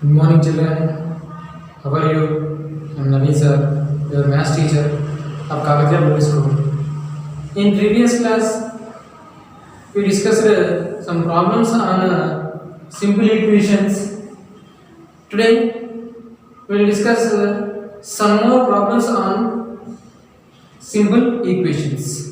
Good morning, children. How are you? I'm Naveen sir, your math teacher of Kagadiya Public School. In previous class, we discussed some problems on simple equations. Today, we will discuss some more problems on simple equations.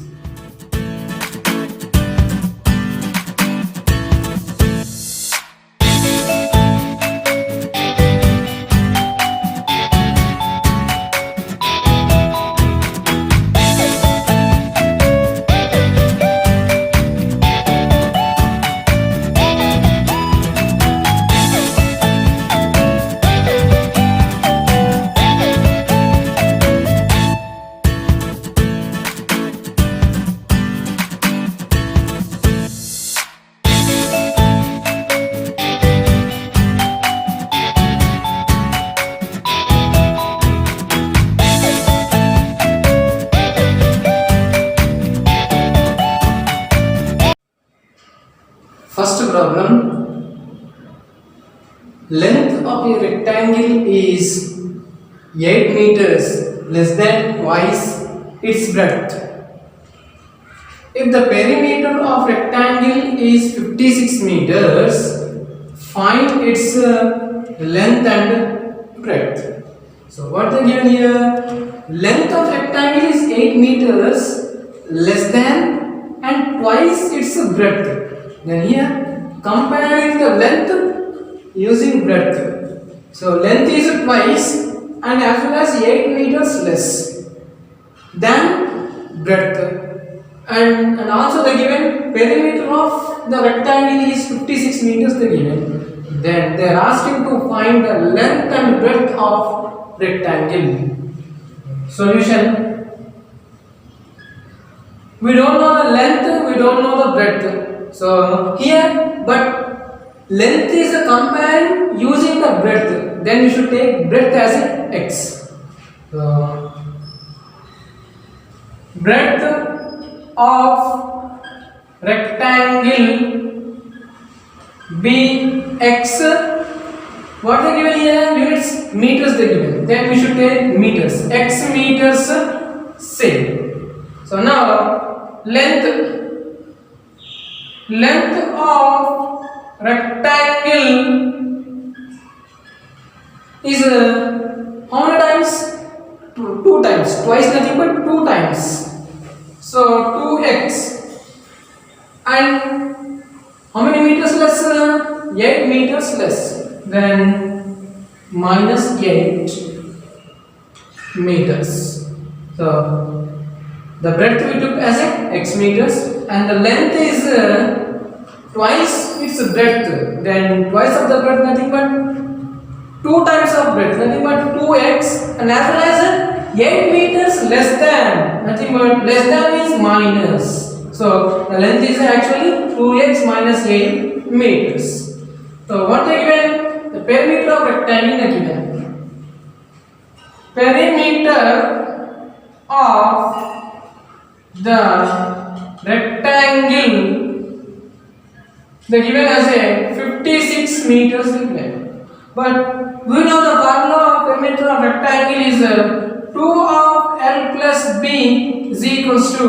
First problem, length of a rectangle is 8 meters less than twice its breadth. If the perimeter of rectangle is 56 meters, find its length and breadth. So what they given here, length of rectangle is 8 meters less than and twice its breadth. Then here comparing the length using breadth. So length is twice and as well as 8 meters less than breadth. And also the given perimeter of the rectangle is 56 meters they given. Then they are asking to find the length and breadth of rectangle. Solution. We don't know the length, we don't know the breadth. So here, but length is comparing using the breadth. Then you should take breadth as a x. So breadth of rectangle bx. What they given here? Units meters they given. Then we should take meters. X meters say. So now length of rectangle is how many times? Two times. Twice nothing but 2 times. So 2x. And how many meters less? 8 meters less. Then minus 8 meters. So the breadth we took as x meters and the length is twice its breadth. Then twice of the breadth nothing but 2 times of breadth nothing but 2x and as well as 8 meters less than nothing but less than is minus. So the length is actually 2x minus 8 meters. So what they given? The perimeter of rectangle they given. Perimeter of the rectangle they given as a 56 meters given. But we know the formula of perimeter of rectangle is 2 of L plus B is equals to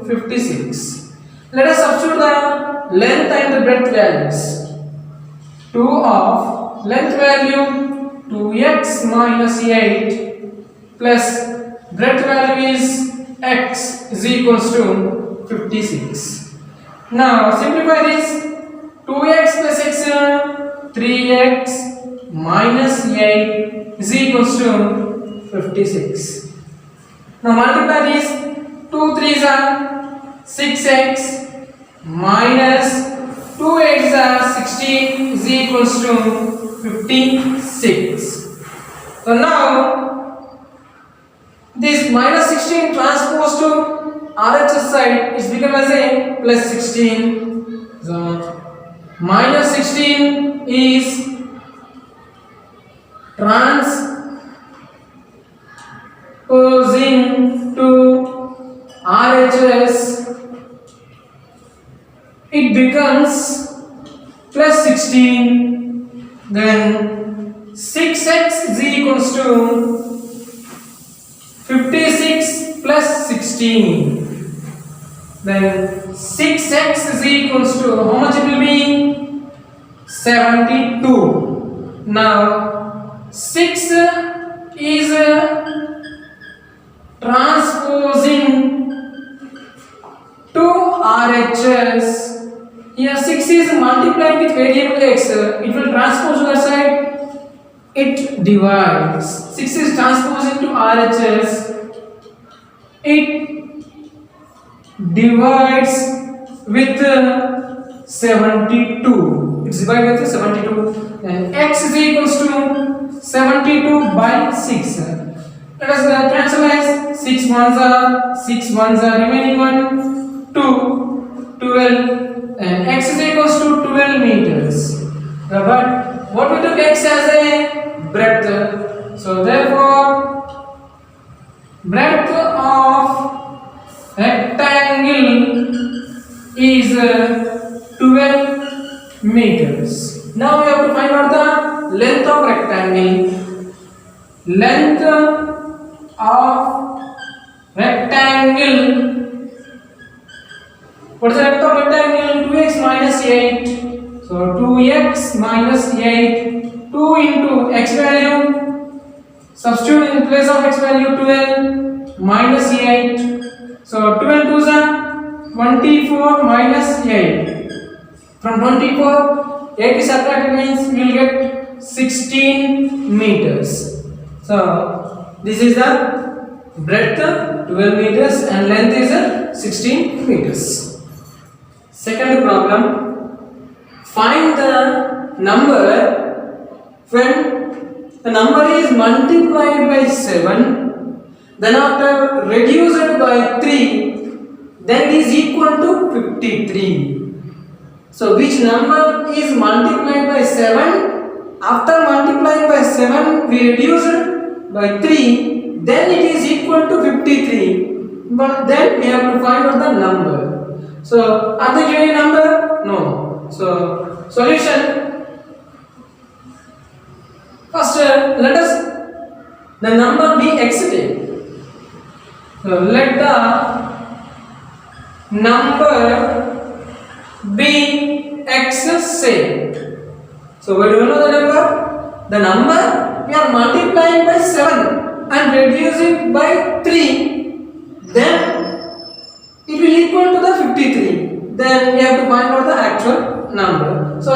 56. Let us substitute the length and the breadth values. 2 of length value 2x minus 8 plus breadth value is x is equals to 56. Now simplify this. 2x plus x 3x minus 8 is equals to 56. Now multiply this. 2 3s are 6x minus 2x are 16 is equals to 56. So now this minus 16 transposed to RHS side is become as a plus 16. So minus 16 is transposing to RHS. It becomes plus 16, then 6x is equals to 56 plus 16. Then 6x is equals to how much it will be? 72. Now 6 is transposing to RHS. Here 6 is multiplied with variable x. It will transpose to the side. It divides. 6 is transposing to RHS. It divides with 72. It's divided with 72. And x is equals to 72 by 6. Let us cancelize. 6 ones are remaining one 2 12 and x is equals to 12 meters. But what we took x as a breadth. So therefore breadth of rectangle is 12 meters. Now we have to find out the length of rectangle. Length of rectangle. What is the length of rectangle? 2x minus 8. So 2x minus 8. 2 into x value. Substitute in place of x value 12 minus 8. So 2 and 2 are 24 minus 8. From 24, 8 is subtracted means we will get 16 meters. So this is the breadth 12 meters and length is 16 meters. Second problem. Find the number when the number is multiplied by 7, then after reduced by 3, then it is equal to 53. So which number is multiplied by 7? After multiplying by 7, we reduce it by 3, then it is equal to 53. But then we have to find out the number. So are they giving a number? No. So solution. First, let us the number be excited. So let the number be x shaped. So what do you know the number? The number we are multiplying by 7 and reducing by 3. Then it will equal to the 53. Then we have to find out the actual number. So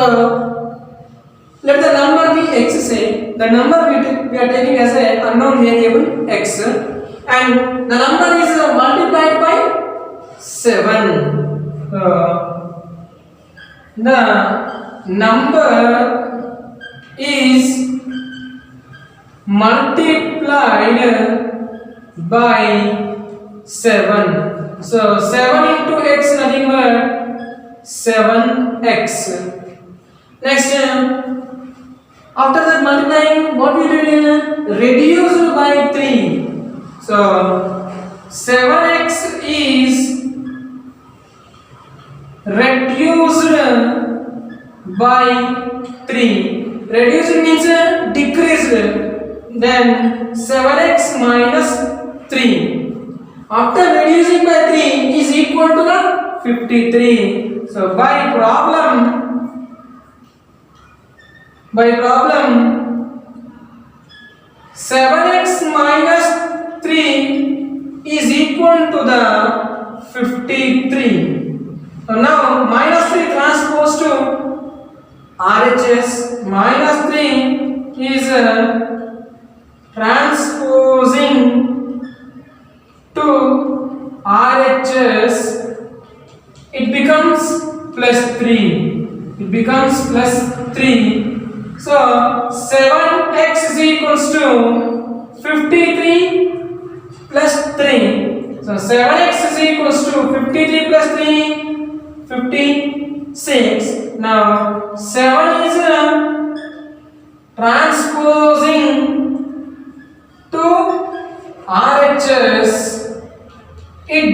let the number be x shaped. The number we are taking as an unknown variable x, and the number is multiplied by 7. The number is multiplied by 7. So 7 into x nothing but 7x. Next, after that multiplying, what we did reduced by 3. So 7x is reduced by 3. Reduced means decreased. Then 7x minus 3. After reducing by 3 is equal to the 53. So by problem 7x minus 3 is equal to the 53. So now minus 3 transposed to RHS. Minus 3 is transposing to RHS. It becomes plus 3. It becomes plus 3. So 7x is equals to 53 plus 3. So 7x is equals to 53 plus 3, 56. Now 7 is transposing to RHS. It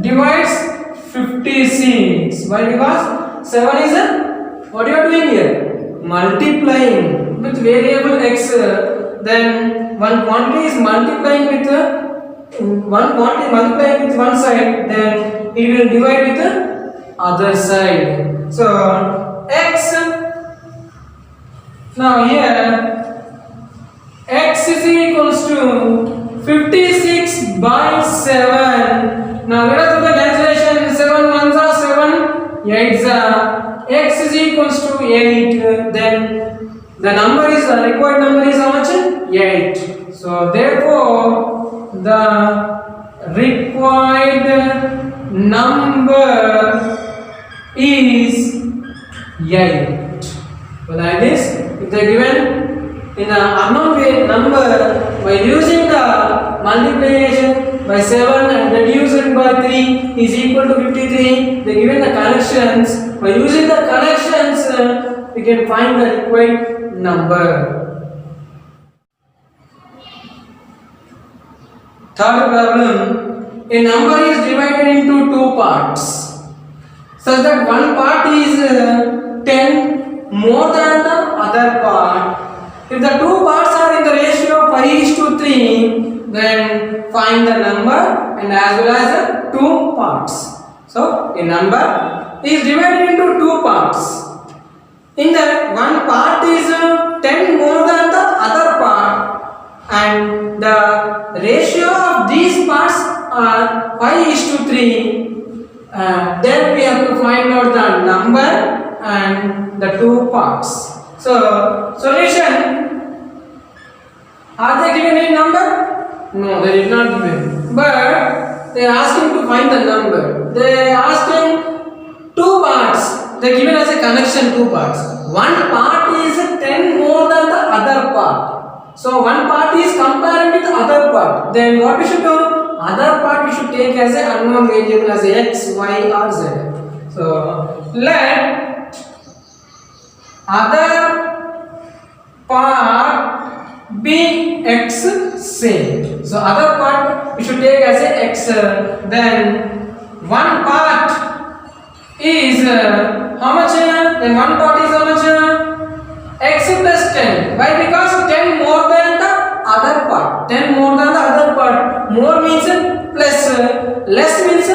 divides 56. Why? Because 7 is what you are doing here? Multiplying with variable x. Then one quantity is multiplying with one side, then it will divide with the other side. So x, now here x is equals to 56 by 7. Now let us do the cancellation. 7 ones are 7, 8s are, x is equals to 8. Then the number is, the required number is how much? 8. So therefore the required number is 8. So like this, if they given in an unknown way number by using the multiplication by 7 and reducing by 3 is equal to 53. They given the connections. By using the connections, we can find the required number. Third problem, a number is divided into two parts such that one part is 10 more than the other part. If the two parts are in the ratio 5:3, then find the number and as well as the two parts. So a number is divided into two parts. In that one part is 10 more than the other part, and the ratio of these parts are 5:3. Then we have to find out the number and the two parts. So solution, are they given any number? No, they did not given. But they are asking to find the number. They are asking two parts. They are given as a connection two parts. One part is 10 more than the other part. So one part is comparing with the other part. Then what we should do? Other part we should take as an unknown variable as a x, y or z. So let other part be x same. So other part we should take as a x. Then one part is how much? Then one part is how much? X plus 10. Why? Because 10 more than the other part. 10 more than the other part. More means plus, less means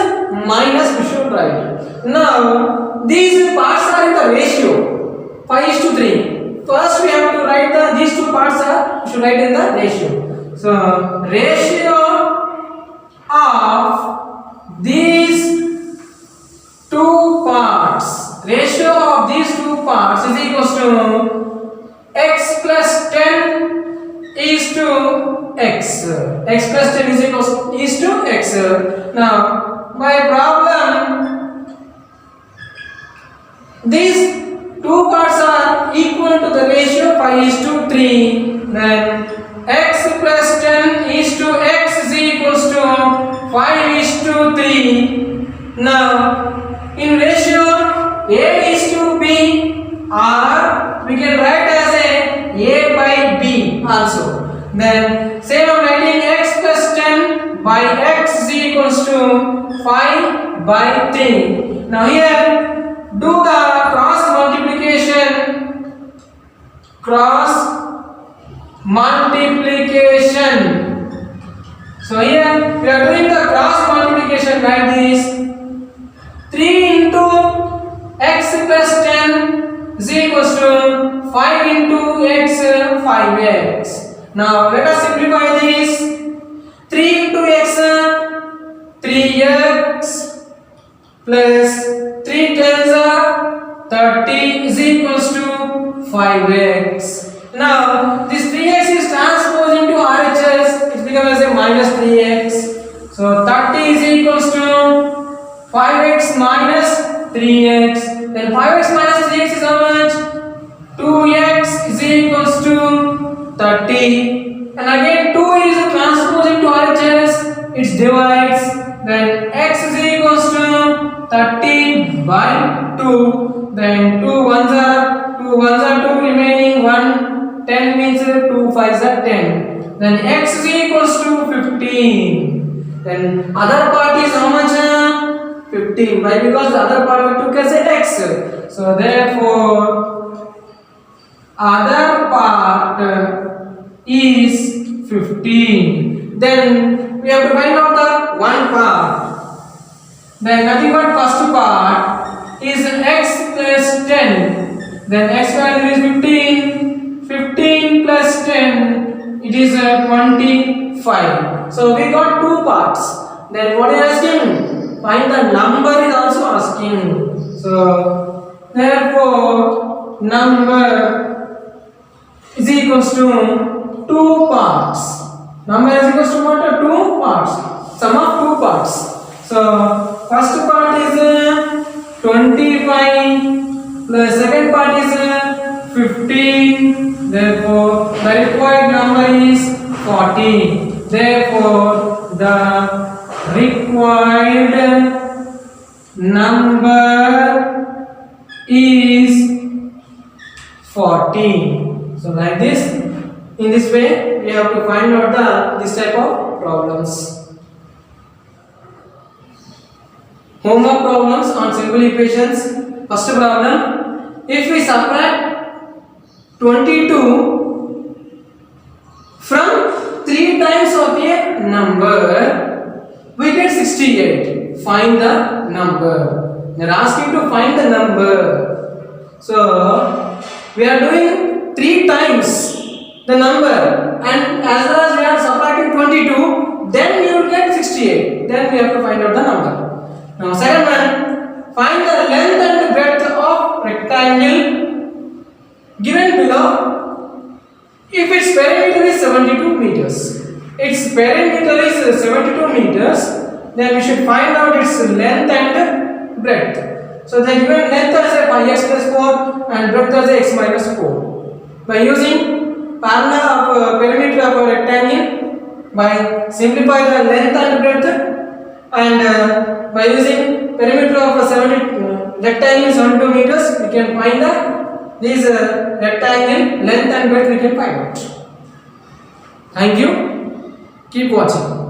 minus. We should write. Now these parts are in the ratio 5:3. First we have to write these two parts are, we should write in the ratio. So ratio of these two parts, ratio of these two parts is equals to x plus 10 is to x. X plus 10 is to x. Now by problem, these two parts are equal to the ratio 5:3. Then x plus 10 is to x is equals to 5:3. Now in ratio a is to b, or we can write as a by b also. Then same I'm writing x plus 10 by x is equals to 5/3. Now here do the cross multiplication. So here we are doing the cross multiplication like this. 3 into x plus 10 is equals to 5 into x, 5x. Now let us simplify this. 3 into x, 3x plus 3 tens are 30 is equals to 5x. Now this 3x is transposed into RHS, it becomes as a minus 3x. So 30 is equals to 5x minus 3x. Then 5x minus 3x is how much? 2x is equals to 30. And again 2 is transposed into RHS, it divides. Then x is equals to 30 by 2. Then 2 ones are 2 remaining 1. 10 means 2 5s are 10. Then x is equals to 15. Then other part is how much? 15. Why? Because the other part we took as a x. So therefore other part is 15. Then we have to find out the one part. Then nothing but first part is x plus 10. Then x value is 15. 15 plus 10, it is 25. So we got two parts. Then what is asking? Find the number is also asking. So therefore number is equals to two parts. Number is equals to what? Two parts. Sum of two parts. So first part is 25 plus second part is 15. Therefore the required number is 40. Therefore the required number is 40. So like this, in this way we have to find out this type of problems. Homework problems on simple equations. First problem, if we subtract 22 from 3 times of a number, we get 68. Find the number. They are asking to find the number. So we are doing 3 times the number, and as well as we are subtracting 22, then you will get 68. Then we have to find out the number. Now second one, find the length and breadth of rectangle given below. If its perimeter is 72 meters, its perimeter is 72 meters, then we should find out its length and breadth. So the given length as a 5x plus 4 and breadth as a x minus 4. By using parallel of perimeter of a rectangle, by simplify the length and breadth, and by using perimeter of a rectangle 72 meters, we can find this rectangle length and breadth we can find out. Thank you. Keep watching.